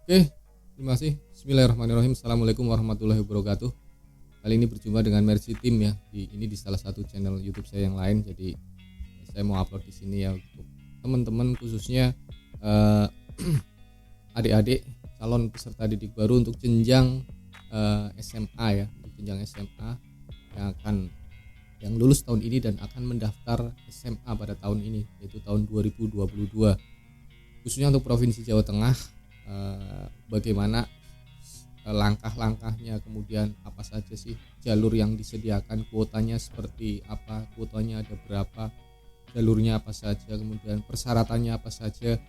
Oke, terima kasih. Bismillahirrahmanirrahim. Assalamualaikum warahmatullahi wabarakatuh. Kali ini berjumpa dengan Mercy Team ya. Ini di salah satu channel YouTube saya yang lain. Jadi saya mau upload di sini ya untuk teman-teman khususnya eh, adik-adik calon peserta didik baru untuk jenjang SMA ya, untuk jenjang SMA yang lulus tahun ini dan akan mendaftar SMA pada tahun ini, yaitu tahun 2022. Khususnya untuk Provinsi Jawa Tengah, bagaimana langkah-langkahnya, kemudian apa saja sih jalur yang disediakan, kuotanya seperti apa, kuotanya ada berapa, jalurnya apa saja, kemudian persyaratannya apa saja.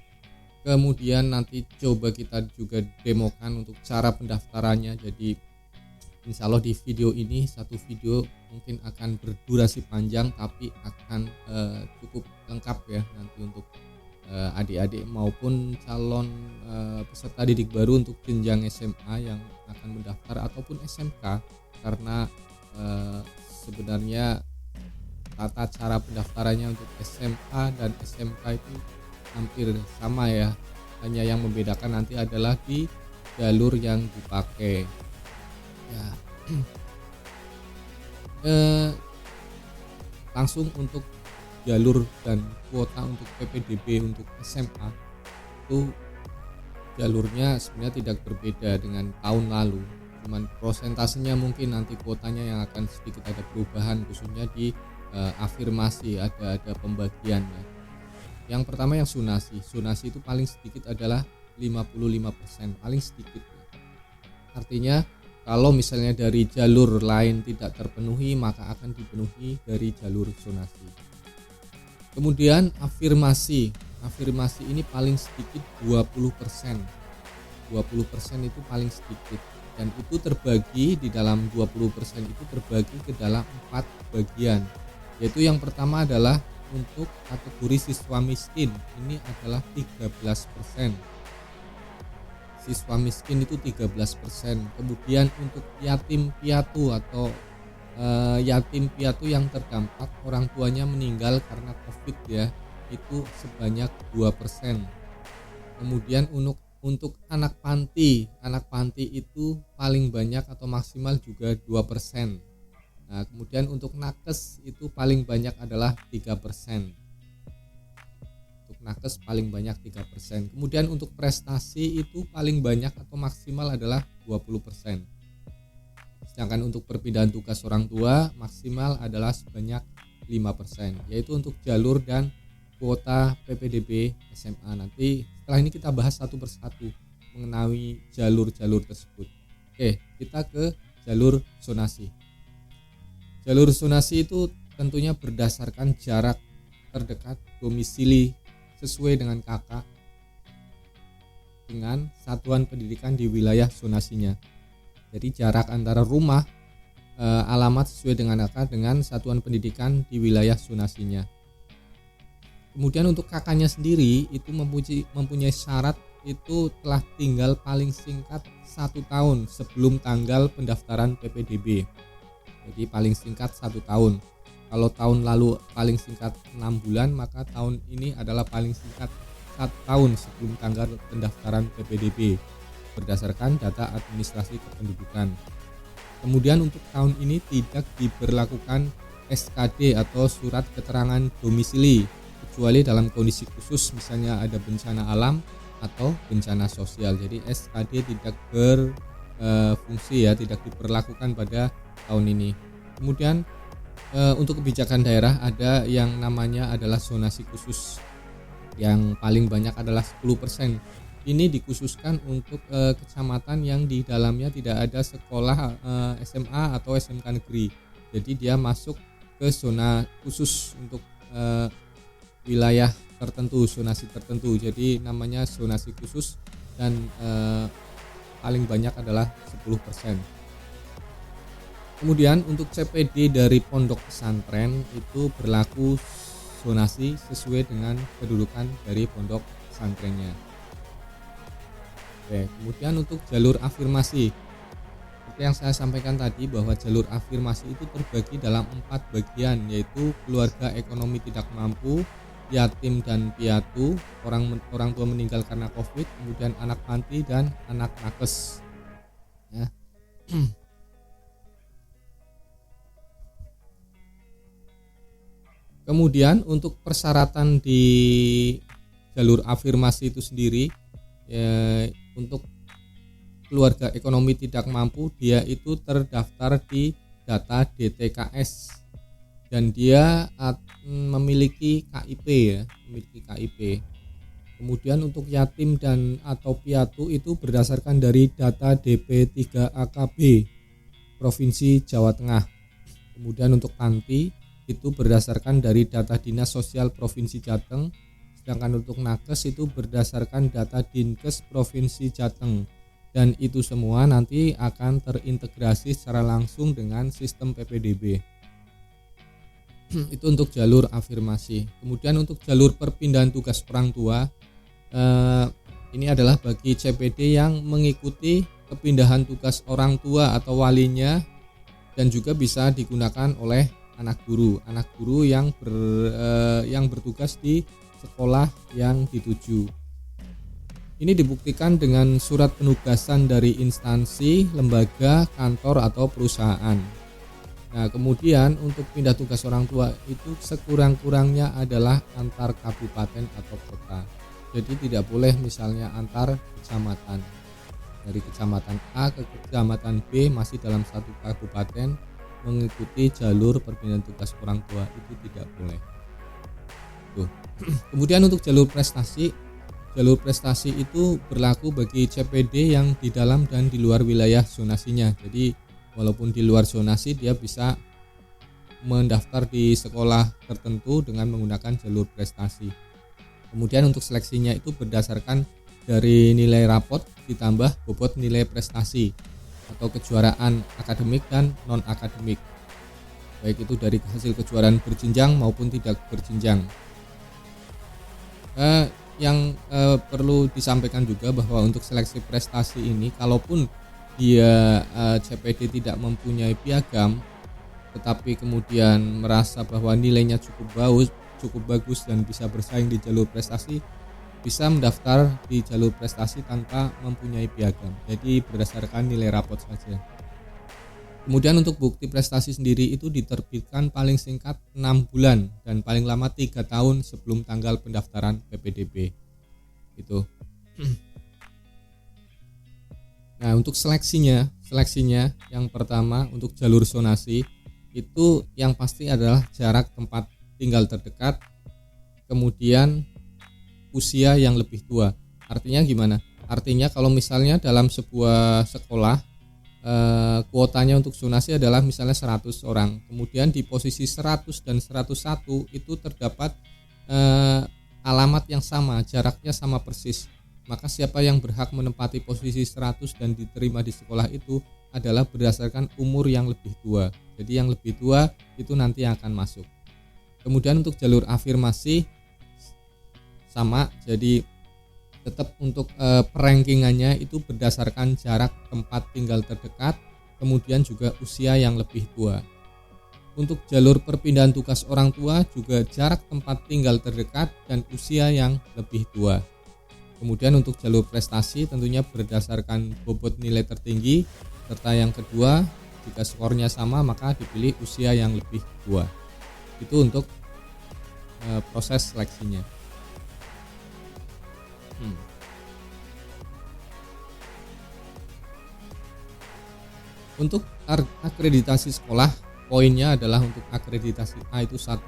Kemudian nanti coba kita juga demokan untuk cara pendaftarannya. Jadi insya Allah di video ini, satu video mungkin akan berdurasi panjang tapi akan cukup lengkap ya nanti untuk adik-adik maupun calon peserta didik baru untuk jenjang SMA yang akan mendaftar ataupun SMK, karena sebenarnya tata cara pendaftarannya untuk SMA dan SMK itu hampir sama ya, hanya yang membedakan nanti adalah di jalur yang dipakai ya. Langsung untuk jalur dan kuota untuk PPDB untuk SMA itu jalurnya sebenarnya tidak berbeda dengan tahun lalu, cuman prosentasenya mungkin nanti kuotanya yang akan sedikit ada perubahan, khususnya di afirmasi ada pembagiannya. Yang pertama yang sunasi itu paling sedikit adalah 55%, paling sedikit ya. Artinya kalau misalnya dari jalur lain tidak terpenuhi, maka akan dipenuhi dari jalur zonasi. Kemudian afirmasi ini paling sedikit 20%. 20% itu paling sedikit, dan itu terbagi di dalam 20% itu terbagi ke dalam 4 bagian. Yaitu yang pertama adalah untuk kategori siswa miskin, ini adalah 13%. Siswa miskin itu 13%. Kemudian untuk yatim piatu atau yatim piatu yang terdampak orang tuanya meninggal karena COVID ya, itu sebanyak 2%. Kemudian untuk anak panti itu paling banyak atau maksimal juga 2%. Nah, kemudian untuk nakes itu paling banyak adalah 3%. Untuk nakes paling banyak 3%. Kemudian untuk prestasi itu paling banyak atau maksimal adalah 20%. Sedangkan untuk perpindahan tugas orang tua maksimal adalah sebanyak 5%, yaitu untuk jalur dan kuota PPDB SMA. Nanti setelah ini kita bahas satu persatu mengenai jalur-jalur tersebut. Oke, kita ke jalur zonasi. Jalur zonasi itu tentunya berdasarkan jarak terdekat domisili sesuai dengan KK dengan satuan pendidikan di wilayah zonasinya. Jadi jarak antara rumah alamat sesuai dengan KK dengan satuan pendidikan di wilayah zonasinya. Kemudian untuk KK-nya sendiri itu mempunyai syarat itu telah tinggal paling singkat 1 tahun sebelum tanggal pendaftaran PPDB. Jadi paling singkat 1 tahun. Kalau tahun lalu paling singkat 6 bulan, maka tahun ini adalah paling singkat 1 tahun sebelum tanggal pendaftaran PPDB berdasarkan data administrasi kependudukan. Kemudian untuk tahun ini tidak diberlakukan SKD atau surat keterangan domisili kecuali dalam kondisi khusus, misalnya ada bencana alam atau bencana sosial. Jadi SKD tidak berfungsi ya, tidak diberlakukan pada tahun ini. Kemudian untuk kebijakan daerah ada yang namanya adalah zonasi khusus, yang paling banyak adalah 10%. Ini dikhususkan untuk kecamatan yang di dalamnya tidak ada sekolah SMA atau SMK negeri. Jadi dia masuk ke zona khusus untuk wilayah tertentu, zonasi tertentu. Jadi namanya zonasi khusus dan paling banyak adalah 10%. Kemudian untuk CPD dari pondok pesantren itu berlaku zonasi sesuai dengan kedudukan dari pondok pesantrennya. Oke, kemudian untuk jalur afirmasi, seperti yang saya sampaikan tadi bahwa jalur afirmasi itu terbagi dalam 4 bagian, yaitu keluarga ekonomi tidak mampu, yatim dan piatu, orang tua meninggal karena COVID, kemudian anak panti dan anak nakes. Ya. Kemudian untuk persyaratan di jalur afirmasi itu sendiri, untuk keluarga ekonomi tidak mampu, dia itu terdaftar di data DTKS dan dia memiliki KIP ya, memiliki KIP. Kemudian untuk yatim dan atau piatu itu berdasarkan dari data DP3AKB Provinsi Jawa Tengah. Kemudian untuk panti itu berdasarkan dari data Dinas Sosial Provinsi Jateng, sedangkan untuk nakes itu berdasarkan data Dinkes Provinsi Jateng, dan itu semua nanti akan terintegrasi secara langsung dengan sistem PPDB. Itu untuk jalur afirmasi. Kemudian untuk jalur perpindahan tugas orang tua, ini adalah bagi CPD yang mengikuti kepindahan tugas orang tua atau walinya, dan juga bisa digunakan oleh anak guru yang bertugas di sekolah yang dituju. Ini dibuktikan dengan surat penugasan dari instansi, lembaga, kantor atau perusahaan. Nah, kemudian untuk pindah tugas orang tua itu sekurang-kurangnya adalah antar kabupaten atau kota. Jadi tidak boleh misalnya antar kecamatan. Dari kecamatan A ke kecamatan B masih dalam satu kabupaten mengikuti jalur perpindahan tugas orang tua, itu tidak boleh. Tuh. Kemudian untuk jalur prestasi itu berlaku bagi CPD yang di dalam dan di luar wilayah zonasinya. Jadi walaupun di luar zonasi dia bisa mendaftar di sekolah tertentu dengan menggunakan jalur prestasi. Kemudian untuk seleksinya itu berdasarkan dari nilai rapot ditambah bobot nilai prestasi atau kejuaraan akademik dan non akademik, baik itu dari hasil kejuaraan berjenjang maupun tidak berjenjang. Yang perlu disampaikan juga bahwa untuk seleksi prestasi ini, kalaupun dia CPD tidak mempunyai piagam tetapi kemudian merasa bahwa nilainya cukup bagus dan bisa bersaing di jalur prestasi, bisa mendaftar di jalur prestasi tanpa mempunyai piagam, jadi berdasarkan nilai rapot saja. Kemudian untuk bukti prestasi sendiri itu diterbitkan paling singkat 6 bulan dan paling lama 3 tahun sebelum tanggal pendaftaran PPDB. Itu. Nah, untuk seleksinya yang pertama untuk jalur zonasi itu yang pasti adalah jarak tempat tinggal terdekat, kemudian usia yang lebih tua. Artinya gimana? Artinya kalau misalnya dalam sebuah sekolah kuotanya untuk zonasi adalah misalnya 100 orang, kemudian di posisi 100 dan 101 itu terdapat alamat yang sama, jaraknya sama persis, maka siapa yang berhak menempati posisi 100 dan diterima di sekolah itu adalah berdasarkan umur yang lebih tua. Jadi yang lebih tua itu nanti yang akan masuk. Kemudian untuk jalur afirmasi sama, jadi tetap untuk perankingannya itu berdasarkan jarak tempat tinggal terdekat, kemudian juga usia yang lebih tua. Untuk jalur perpindahan tugas orang tua juga jarak tempat tinggal terdekat dan usia yang lebih tua. Kemudian untuk jalur prestasi tentunya berdasarkan bobot nilai tertinggi, serta yang kedua jika skornya sama maka dipilih usia yang lebih tua. Itu untuk proses seleksinya. Untuk akreditasi sekolah, poinnya adalah untuk akreditasi A itu 1.0,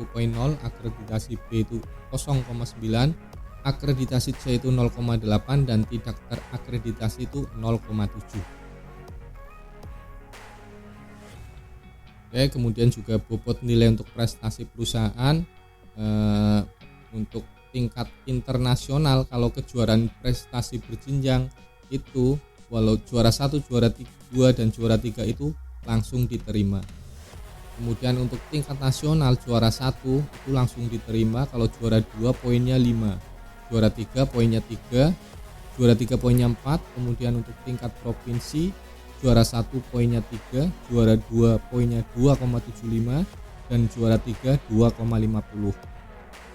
akreditasi B itu 0,9, akreditasi C itu 0,8 dan tidak terakreditasi itu 0,7. Oke, kemudian juga bobot nilai untuk prestasi perusahaan untuk tingkat internasional. Kalau kejuaraan prestasi berjenjang itu walau juara 1, juara 2 dan juara 3 itu langsung diterima. Kemudian untuk tingkat nasional juara 1 itu langsung diterima, kalau juara 2 poinnya 5, juara 3 poinnya 3, juara 3 poinnya 4. Kemudian untuk tingkat provinsi juara 1 poinnya 3, juara 2 poinnya 2,75 dan juara 3 2,50.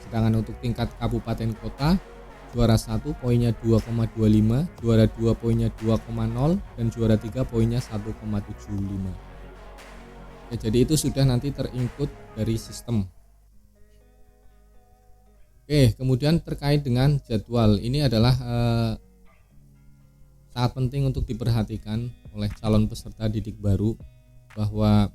Sedangkan untuk tingkat kabupaten kota, juara 1 poinnya 2,25, juara 2 poinnya 2,0, dan juara 3 poinnya 1,75. Oke, jadi itu sudah nanti terinput dari sistem. Oke, kemudian terkait dengan jadwal, ini adalah sangat penting untuk diperhatikan oleh calon peserta didik baru, bahwa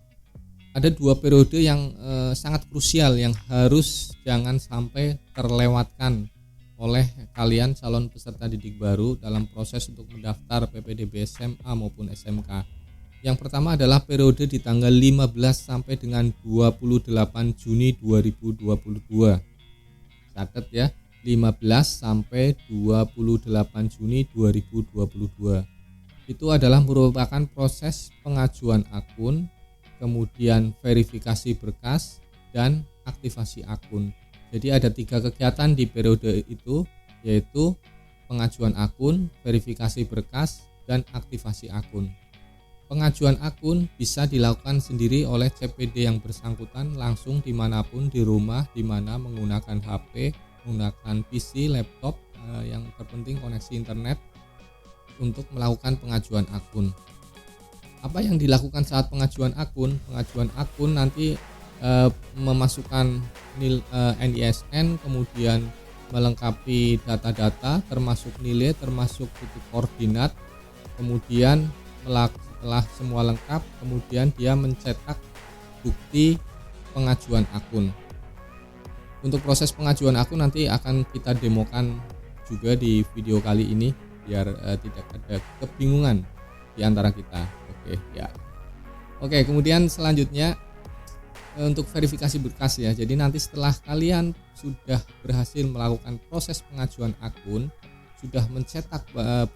ada 2 periode yang sangat krusial yang harus jangan sampai terlewatkan oleh kalian calon peserta didik baru dalam proses untuk mendaftar PPDB SMA maupun SMK. Yang pertama adalah periode di tanggal 15 sampai dengan 28 Juni 2022. Catat ya, 15 sampai 28 Juni 2022. Itu adalah merupakan proses pengajuan akun, kemudian verifikasi berkas, dan aktivasi akun. Jadi ada 3 kegiatan di periode itu, yaitu pengajuan akun, verifikasi berkas, dan aktivasi akun. Pengajuan akun bisa dilakukan sendiri oleh CPD yang bersangkutan langsung dimanapun di rumah, dimana menggunakan HP, menggunakan PC, laptop, yang terpenting koneksi internet untuk melakukan pengajuan akun. Apa yang dilakukan saat pengajuan akun? Pengajuan akun nanti memasukkan NISN, kemudian melengkapi data-data termasuk nilai, termasuk titik koordinat, kemudian setelah semua lengkap, kemudian dia mencetak bukti pengajuan akun. Untuk proses pengajuan akun nanti akan kita demokan juga di video kali ini biar tidak ada kebingungan di antara kita. Oke ya. Oke, kemudian selanjutnya untuk verifikasi berkas ya. Jadi nanti setelah kalian sudah berhasil melakukan proses pengajuan akun, sudah mencetak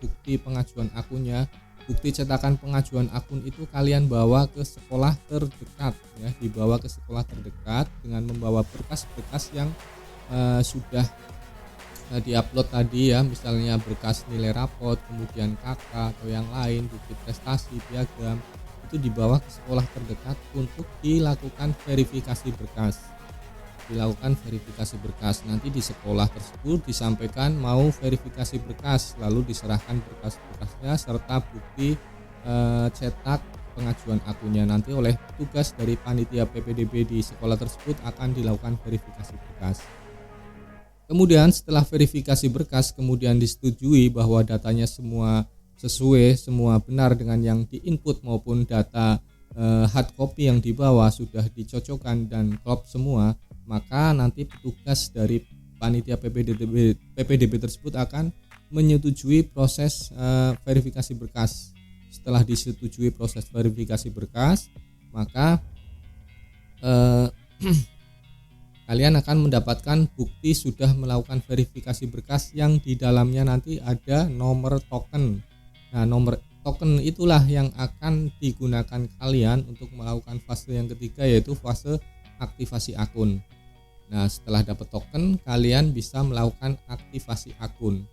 bukti pengajuan akunnya, bukti cetakan pengajuan akun itu kalian bawa ke sekolah terdekat ya, dibawa ke sekolah terdekat dengan membawa berkas-berkas yang sudah diupload tadi ya, misalnya berkas nilai rapot, kemudian KK atau yang lain, bukti prestasi, piagam, itu dibawa ke sekolah terdekat untuk dilakukan verifikasi berkas. Nanti di sekolah tersebut disampaikan mau verifikasi berkas, lalu diserahkan berkas-berkasnya serta bukti cetak pengajuan akunnya. Nanti oleh tugas dari panitia PPDB di sekolah tersebut akan dilakukan verifikasi berkas. Kemudian setelah verifikasi berkas kemudian disetujui bahwa datanya semua sesuai, semua benar dengan yang diinput maupun data hard copy yang dibawa sudah dicocokkan dan klop semua, maka nanti petugas dari panitia PPDB tersebut akan menyetujui proses verifikasi berkas. Setelah disetujui proses verifikasi berkas, maka kalian akan mendapatkan bukti sudah melakukan verifikasi berkas yang di dalamnya nanti ada nomor token. Nah, nomor token itulah yang akan digunakan kalian untuk melakukan fase yang ketiga, yaitu fase aktivasi akun. Nah, setelah dapat token, kalian bisa melakukan aktivasi akun.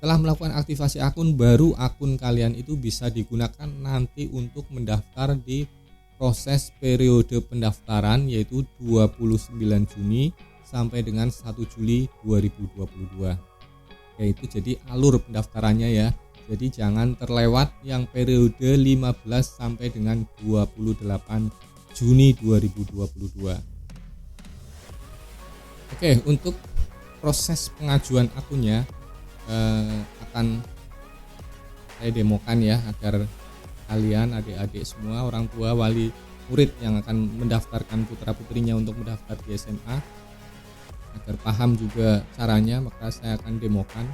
Setelah melakukan aktivasi akun, baru akun kalian itu bisa digunakan nanti untuk mendaftar di proses periode pendaftaran, yaitu 29 Juni sampai dengan 1 Juli 2022. Yaitu jadi alur pendaftarannya ya. Jadi jangan terlewat yang periode 15 sampai dengan 28 Juni 2022. Oke, untuk proses pengajuan akunnya akan saya demokan ya, agar kalian adik-adik semua, orang tua, wali murid yang akan mendaftarkan putra-putrinya untuk mendaftar di SMA agar paham juga caranya, maka saya akan demokan.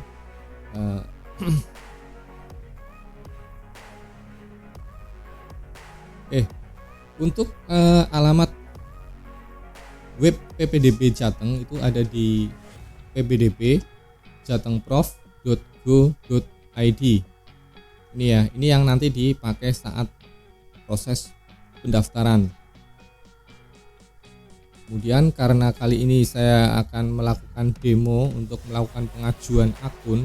Untuk alamat web PPDB Jateng itu ada di ppdbjatengprof.go.id. Ini ya, ini yang nanti dipakai saat proses pendaftaran. Kemudian karena kali ini saya akan melakukan demo untuk melakukan pengajuan akun,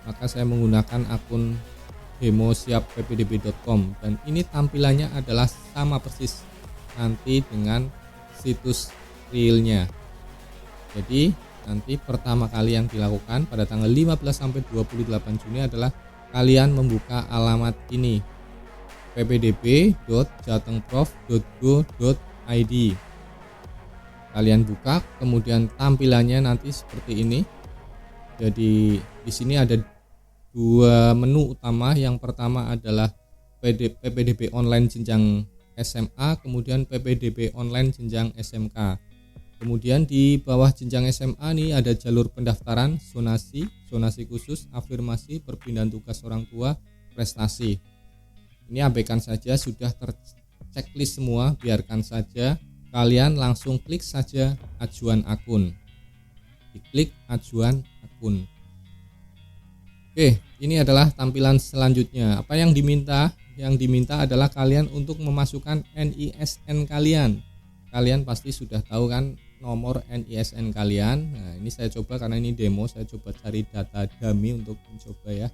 maka saya menggunakan akun demo siap ppdb.com, dan ini tampilannya adalah sama persis nanti dengan situs realnya. Jadi nanti pertama kali yang dilakukan pada tanggal 15 sampai 28 Juni adalah kalian membuka alamat ini, ppdb.jatengprof.go.id. Kalian buka, kemudian tampilannya nanti seperti ini. Jadi di sini ada dua menu utama. Yang pertama adalah PPDB online jenjang SMA, kemudian PPDB online jenjang SMK. Kemudian di bawah jenjang SMA nih ada jalur pendaftaran, zonasi khusus, afirmasi, perpindahan tugas orang tua, prestasi. Ini abaikan saja, sudah terchecklist semua, biarkan saja. Kalian langsung klik saja ajuan akun. Diklik ajuan akun. Oke, ini adalah tampilan selanjutnya. Apa yang diminta? Yang diminta adalah kalian untuk memasukkan NISN kalian. Kalian pasti sudah tahu kan nomor NISN kalian. Nah, ini saya coba karena ini demo, saya coba cari data dummy untuk mencoba ya.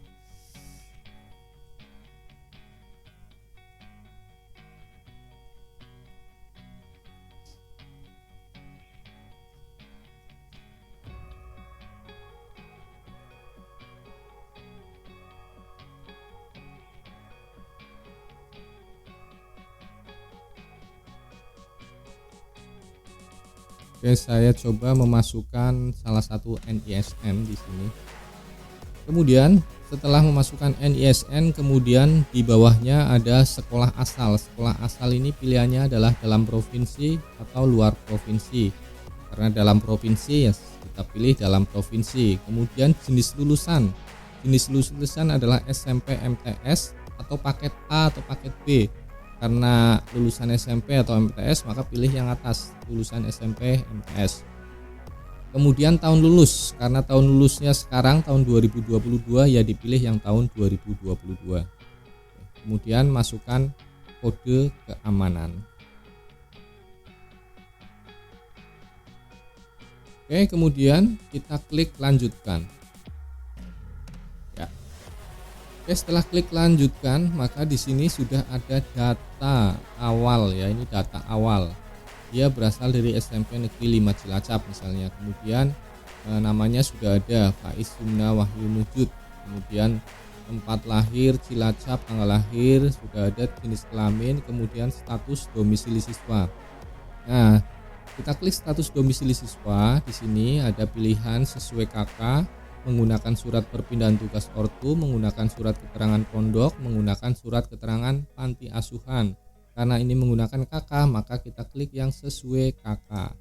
Oke, saya coba memasukkan salah satu NISN di sini. Kemudian setelah memasukkan NISN, kemudian di bawahnya ada sekolah asal. Sekolah asal ini pilihannya adalah dalam provinsi atau luar provinsi. Karena dalam provinsi ya kita pilih dalam provinsi. Kemudian jenis lulusan. Jenis lulusan adalah SMP MTS atau paket A atau paket B. Karena lulusan SMP atau MTS maka pilih yang atas, lulusan SMP MTS. Kemudian tahun lulus, karena tahun lulusnya sekarang tahun 2022 ya dipilih yang tahun 2022. Kemudian masukkan kode keamanan. Oke, kemudian kita klik lanjutkan. Oke, setelah klik lanjutkan, maka di sini sudah ada data awal ya, ini data awal. Dia berasal dari SMP Negeri 5 Cilacap misalnya. Kemudian namanya sudah ada Faiz Sumna Wahyu Nujud. Kemudian tempat lahir Cilacap, tanggal lahir sudah ada, jenis kelamin, kemudian status domisili siswa. Nah, kita klik status domisili siswa. Di sini ada pilihan sesuai KK, menggunakan surat perpindahan tugas ortu, menggunakan surat keterangan pondok, menggunakan surat keterangan panti asuhan. Karena ini menggunakan KK, maka kita klik yang sesuai KK.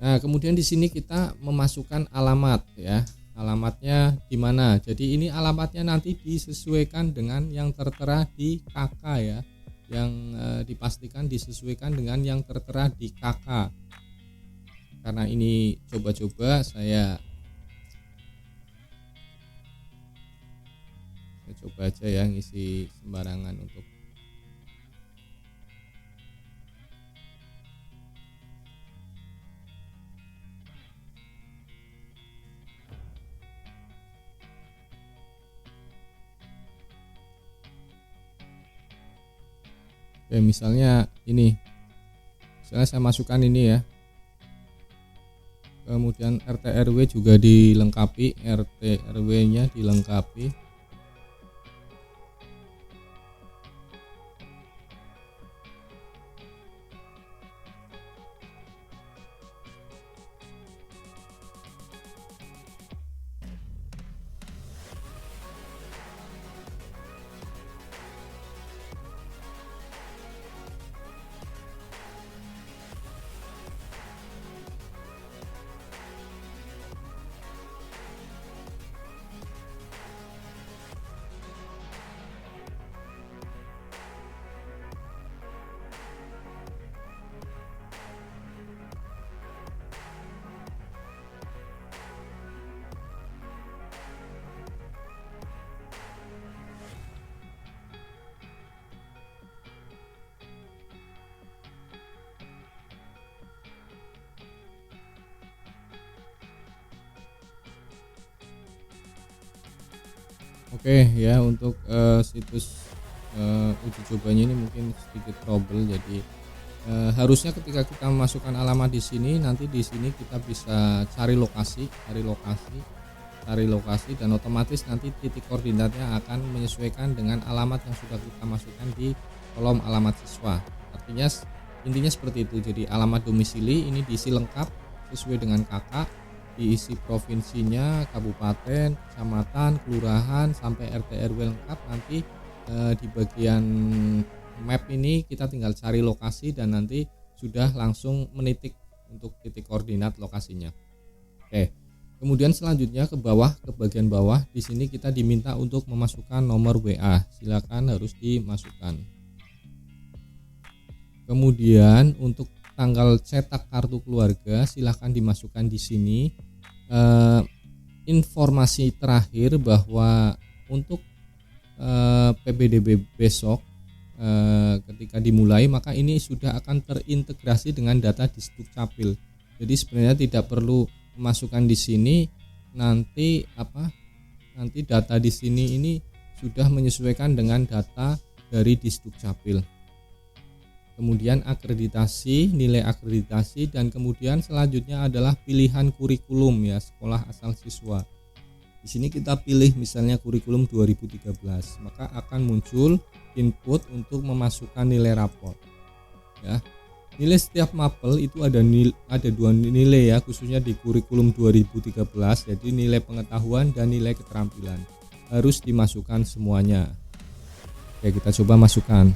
Nah, kemudian di sini kita memasukkan alamat ya. Alamatnya di mana? Jadi ini alamatnya nanti disesuaikan dengan yang tertera di KK ya. Yang dipastikan disesuaikan dengan yang tertera di KK. Karena ini coba-coba saya coba aja ya ngisi sembarangan untuk misalnya ini, misalnya saya masukkan ini ya, kemudian RT RW juga dilengkapi, RT RW nya dilengkapi. Oke ya, untuk situs uji cobanya ini mungkin sedikit trouble, jadi Harusnya ketika kita memasukkan alamat di sini, nanti di sini kita bisa cari lokasi, dan otomatis nanti titik koordinatnya akan menyesuaikan dengan alamat yang sudah kita masukkan di kolom alamat siswa. Artinya intinya seperti itu. Jadi alamat domisili ini diisi lengkap sesuai dengan kakak, diisi provinsinya, kabupaten, kecamatan, kelurahan, sampai RT RW lengkap. Nanti di bagian map ini kita tinggal cari lokasi dan nanti sudah langsung menitik untuk titik koordinat lokasinya. Oke. Kemudian selanjutnya ke bawah, ke bagian bawah di sini kita diminta untuk memasukkan nomor WA. Silakan harus dimasukkan. Kemudian untuk tanggal cetak kartu keluarga silakan dimasukkan di sini. Informasi terakhir bahwa untuk PBDB besok ketika dimulai maka ini sudah akan terintegrasi dengan data di Dukcapil. Jadi sebenarnya tidak perlu memasukkan di sini, nanti data di sini ini sudah menyesuaikan dengan data dari Disdukcapil. Kemudian akreditasi, nilai akreditasi, dan kemudian selanjutnya adalah pilihan kurikulum ya, sekolah asal siswa. Di sini kita pilih misalnya kurikulum 2013, maka akan muncul input untuk memasukkan nilai rapor. Ya. Nilai setiap mapel itu ada dua nilai ya, khususnya di kurikulum 2013, jadi nilai pengetahuan dan nilai keterampilan. Harus dimasukkan semuanya. Oke, kita coba masukkan.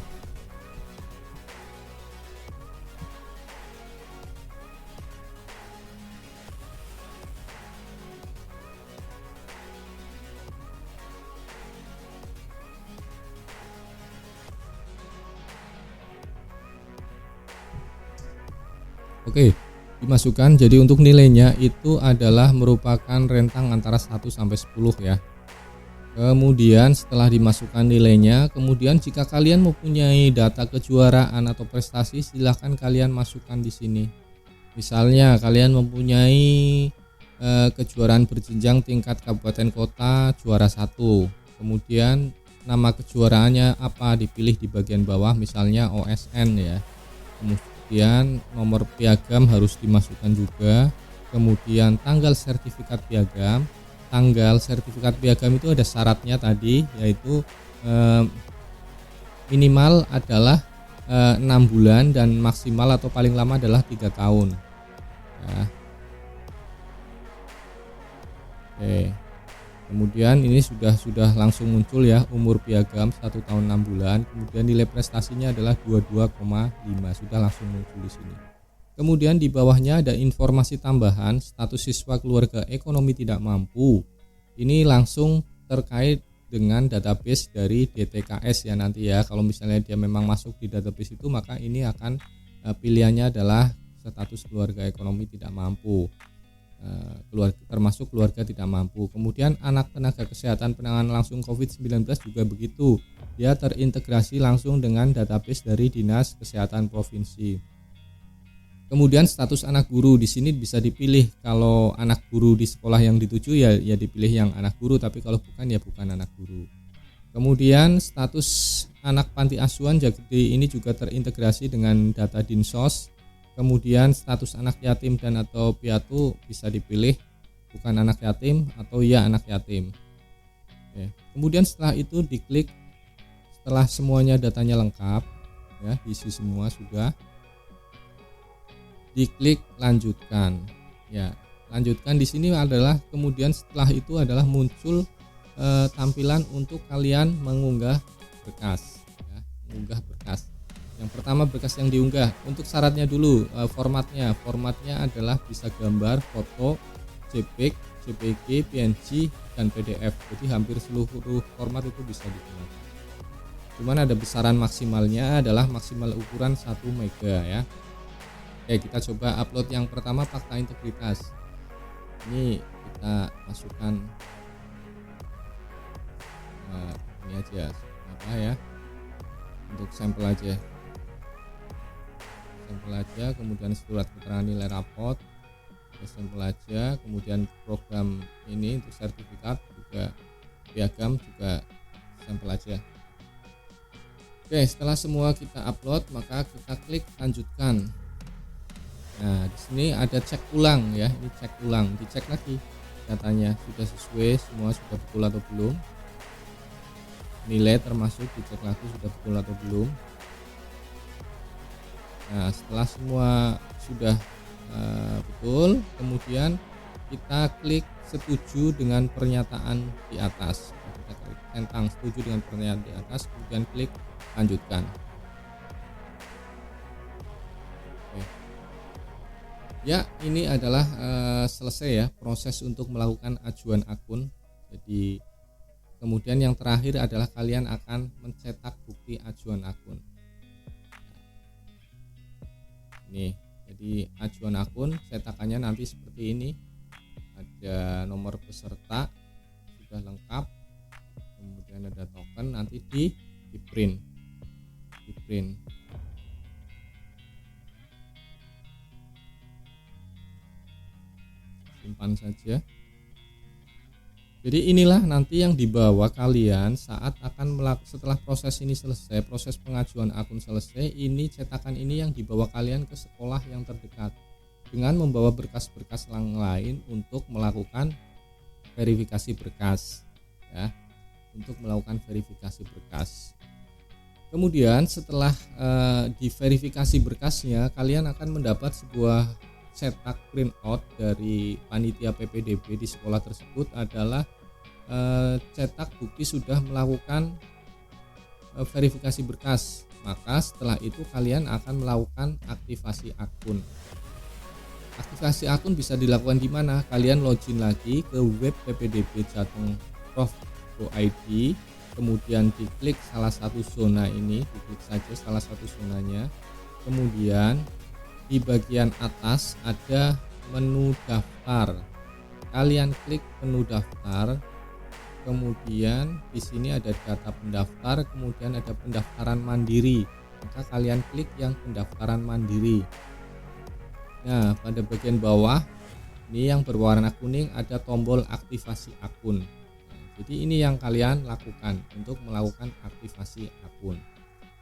Oke, dimasukkan. Jadi untuk nilainya itu adalah merupakan rentang antara 1 sampai 10 ya. Kemudian setelah dimasukkan nilainya, kemudian jika kalian mempunyai data kejuaraan atau prestasi, silahkan kalian masukkan di sini. Misalnya kalian mempunyai kejuaraan berjenjang tingkat kabupaten kota juara 1. Kemudian nama kejuaraannya apa, dipilih di bagian bawah, misalnya OSN ya. Kemudian nomor piagam harus dimasukkan juga. Kemudian tanggal sertifikat piagam. Tanggal sertifikat piagam itu ada syaratnya tadi, yaitu minimal adalah 6 bulan dan maksimal atau paling lama adalah 3 tahun ya. Oke. Kemudian ini sudah langsung muncul ya, umur piagam 1 tahun 6 bulan. Kemudian nilai prestasinya adalah 22,5, sudah langsung muncul di sini. Kemudian di bawahnya ada informasi tambahan, status siswa keluarga ekonomi tidak mampu. Ini langsung terkait dengan database dari DTKS ya nanti ya. Kalau misalnya dia memang masuk di database itu, maka ini akan pilihannya adalah status keluarga ekonomi tidak mampu. Termasuk keluarga tidak mampu. Kemudian anak tenaga kesehatan penanganan langsung COVID-19 juga begitu. Dia terintegrasi langsung dengan database dari Dinas Kesehatan Provinsi. Kemudian status anak guru di sini bisa dipilih. Kalau anak guru di sekolah yang dituju ya dipilih yang anak guru, tapi kalau bukan ya bukan anak guru. Kemudian status anak panti asuhan jadi ini juga terintegrasi dengan data Dinsos. Kemudian status anak yatim dan atau piatu bisa dipilih bukan anak yatim atau ya anak yatim. Oke. Kemudian setelah itu diklik, setelah semuanya datanya lengkap ya, diisi semua sudah, diklik lanjutkan. Ya, lanjutkan di sini adalah kemudian setelah itu adalah muncul tampilan untuk kalian mengunggah berkas ya, mengunggah berkas. Yang pertama berkas yang diunggah, untuk syaratnya dulu, formatnya adalah bisa gambar, foto, JPEG, JPG, PNG, dan PDF. Jadi hampir seluruh format itu bisa digunakan. Cuman ada besaran maksimalnya adalah maksimal ukuran 1 MB ya. Oke, kita coba upload yang pertama, fakta integritas. Ini kita masukkan ini aja apa ya, untuk sampel aja, kemudian surat keterangan nilai rapot, sampel aja, kemudian program ini untuk sertifikat juga, piagam juga sampel aja. Oke, setelah semua kita upload, maka kita klik lanjutkan. Nah, di sini ada cek ulang ya, ini cek ulang, dicek lagi datanya sudah sesuai, semua sudah betul atau belum. Nilai termasuk dicek lagi sudah betul atau belum. Nah, setelah semua sudah betul, kemudian kita klik setuju dengan pernyataan di atas. Kita klik centang setuju dengan pernyataan di atas, kemudian klik lanjutkan. Oke. Ya, ini adalah selesai ya proses untuk melakukan ajuan akun. Jadi kemudian yang terakhir adalah kalian akan mencetak bukti ajuan akun. Nih, jadi ajuan akun cetakannya nanti seperti ini. Ada nomor peserta sudah lengkap, kemudian ada token, nanti di print. Simpan saja. Jadi inilah nanti yang dibawa kalian saat akan setelah proses ini selesai, proses pengajuan akun selesai, ini cetakan ini yang dibawa kalian ke sekolah yang terdekat dengan membawa berkas-berkas lain untuk melakukan verifikasi berkas ya, untuk melakukan verifikasi berkas. Kemudian setelah diverifikasi berkasnya, kalian akan mendapat sebuah cetak printout dari panitia PPDB di sekolah tersebut adalah cetak bukti sudah melakukan verifikasi berkas. Maka setelah itu kalian akan melakukan aktivasi akun. Aktivasi akun bisa dilakukan di mana? Kalian login lagi ke web PPDB Jateng.prof.go.id, kemudian diklik salah satu zona ini, diklik saja salah satu zonanya. Kemudian di bagian atas ada menu daftar. Kalian klik menu daftar. Kemudian di sini ada data pendaftar, kemudian ada pendaftaran mandiri. Maka kalian klik yang pendaftaran mandiri. Nah, pada bagian bawah ini yang berwarna kuning ada tombol aktivasi akun. Nah, jadi ini yang kalian lakukan untuk melakukan aktivasi akun.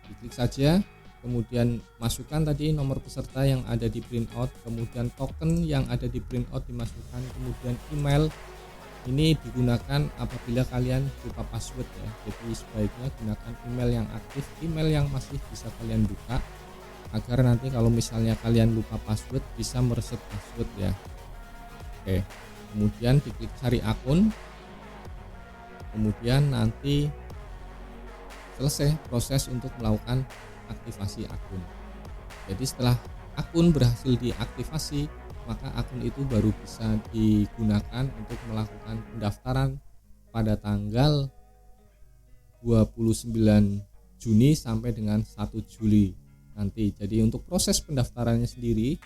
Diklik saja, kemudian masukkan tadi nomor peserta yang ada di printout, kemudian token yang ada di printout dimasukkan, kemudian email ini digunakan apabila kalian lupa password ya. Jadi sebaiknya gunakan email yang aktif, email yang masih bisa kalian buka, agar nanti kalau misalnya kalian lupa password bisa mereset password ya. Oke, kemudian diklik cari akun, kemudian nanti selesai proses untuk melakukan aktivasi akun. Jadi setelah akun berhasil diaktifasi, maka akun itu baru bisa digunakan untuk melakukan pendaftaran pada tanggal 29 Juni sampai dengan 1 Juli nanti. Jadi untuk proses pendaftarannya sendiri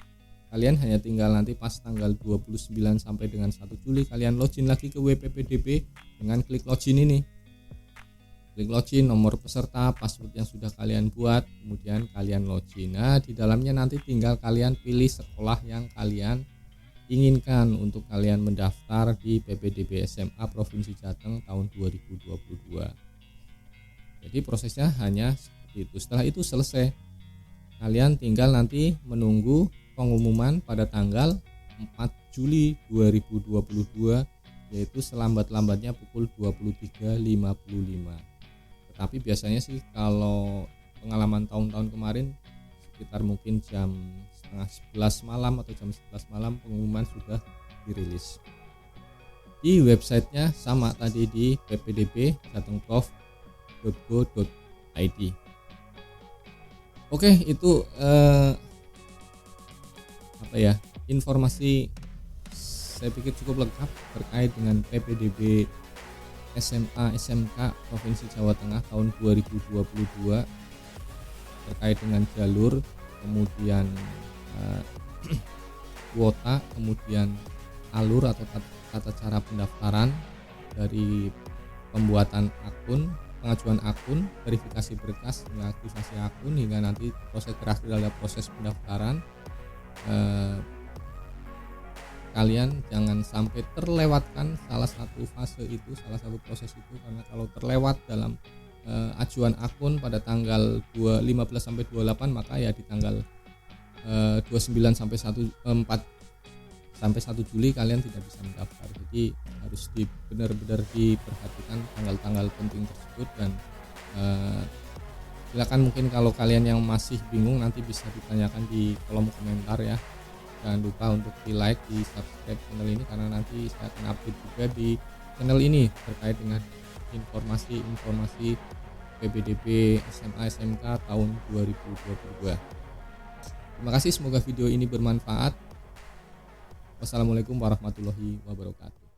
kalian hanya tinggal nanti pas tanggal 29 sampai dengan 1 Juli kalian login lagi ke WPPDB dengan klik login ini. Klik login, nomor peserta, password yang sudah kalian buat, kemudian kalian login. Nah, di dalamnya nanti tinggal kalian pilih sekolah yang kalian inginkan untuk kalian mendaftar di PPDB SMA Provinsi Jateng tahun 2022. Jadi prosesnya hanya seperti itu. Setelah itu selesai. Kalian tinggal nanti menunggu pengumuman pada tanggal 4 Juli 2022, yaitu selambat-lambatnya pukul 23.55. Tetapi biasanya sih kalau pengalaman tahun-tahun kemarin sekitar mungkin jam setengah 11 malam atau jam 11 malam pengumuman sudah dirilis. Di websitenya sama tadi di ppdb.jatengprof.go.id. Oke, itu informasi saya pikir cukup lengkap terkait dengan PPDB SMA SMK Provinsi Jawa Tengah tahun 2022 terkait dengan jalur, kemudian kuota, kemudian alur atau tata cara pendaftaran dari pembuatan akun, pengajuan akun, verifikasi berkas, hingga aktivasi akun, hingga nanti proses terakhir adalah proses pendaftaran. Kalian jangan sampai terlewatkan salah satu fase itu, salah satu proses itu, karena kalau terlewat dalam ajuan akun pada tanggal 15 sampai 28, maka ya di tanggal 29 sampai 1 Juli kalian tidak bisa mendaftar. Jadi harus benar-benar diperhatikan tanggal-tanggal penting tersebut. Dan silakan, mungkin kalau kalian yang masih bingung nanti bisa ditanyakan di kolom komentar ya. Jangan lupa untuk di like, di subscribe channel ini, karena nanti saya akan update juga di channel ini terkait dengan informasi-informasi PBDB SMA SMK tahun 2022. Terima kasih, semoga video ini bermanfaat. Wassalamualaikum warahmatullahi wabarakatuh.